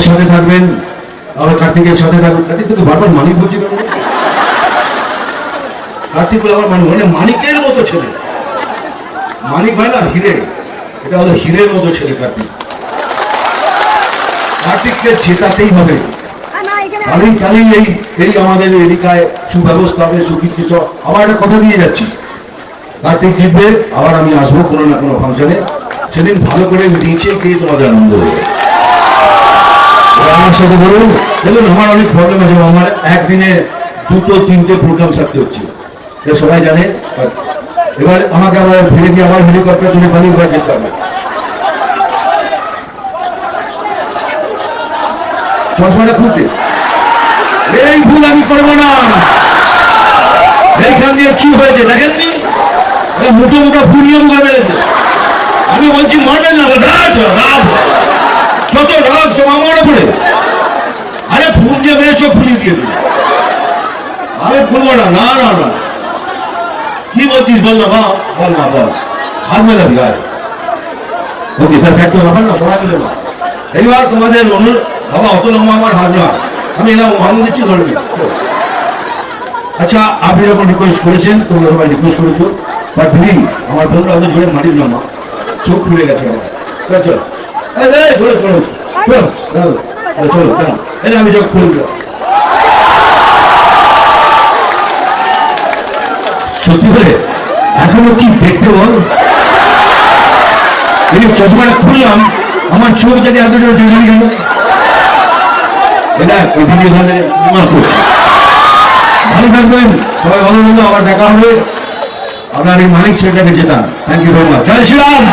মায়ের সাথে থাকবেন, আবার কার্তিকের সাথে থাকবেন। কার্তিক তো বারবার মানিক বলছি কেন? কার্তিক বলে আমার মানিক, মানে মানিকের মতো ছেলে। মানিক হয় না হিরে, এটা হলো হিরের মতো ছেলে কার্তিক। কার্তিককে জেতাতেই হবে। কালেই এই আমাদের এলাকায় সুব্যবস্থা হবে, সুকীর্তি। আবার একটা কথা দিয়ে যাচ্ছি, কার্তিক জিতবে, আবার আমি আসবো কোনো না কোনো ফাংশনে, সেদিন ভালো করে নিচে গিয়ে তোমাদের আনন্দ হবে। আমার সাথে বলুন, দেখুন আমার অনেক প্রবলেম আছে, আমার একদিনে 2-3টে প্রোগ্রাম থাকতে হচ্ছে, সবাই জানে। এবার আমাকে আবার ফিরে গিয়ে আবার হেলিকপ্টার তুলে বাড়ি যেতে হবে। চশমাটা খুলতে এই ভুল আমি করবো না। এইখান দিয়ে কি হয়েছে দেখেননি? মোটো মোটো ফুলিয়ে মুখে মেরেছে। আমি বলছি মারবেন না, যত রাগ সব আমার উপরে। আরে ফুল যে মেরেছ ফুলিয়ে দিয়ে দিল, আমি খুলবো না। না না না, কি বলছিস বল না, মা বল না, বল। হাত মেলাবি গায়ে। ওকে ব্যাস, একদম ব্যাপার না, সবাই মিলে না। এইবার তোমাদের অনুর বাবা অত লম্বা আমার হাত নয়, আমি এলাম ভালো দিচ্ছি, ধরবি। আচ্ছা, আপনি যখন রিকোয়েস্ট করেছেন, তোমরা সবাই রিকোয়েস্ট করেছো, বাট দিদি আমার বোনরা আমাদের জোরে মাটির লম্বা, চোখ খুলে গেছে আমার। চলো চলো চলো চলো চলো চলো, এটা আমি চোখ খুলে দিলাম। সত্যি করে এখনো কি দেখতে বল? এই চশমাটা খুললাম, আমার চোখ যদি এত জোরে চলে গেল। এটা ভালো থাকবেন সবাই, ভালো লাগলো, আবার দেখা হবে। আপনার এই মানিক ছেলেটাকে যেতাম। Thank you very much. জয় শ্রীরাম।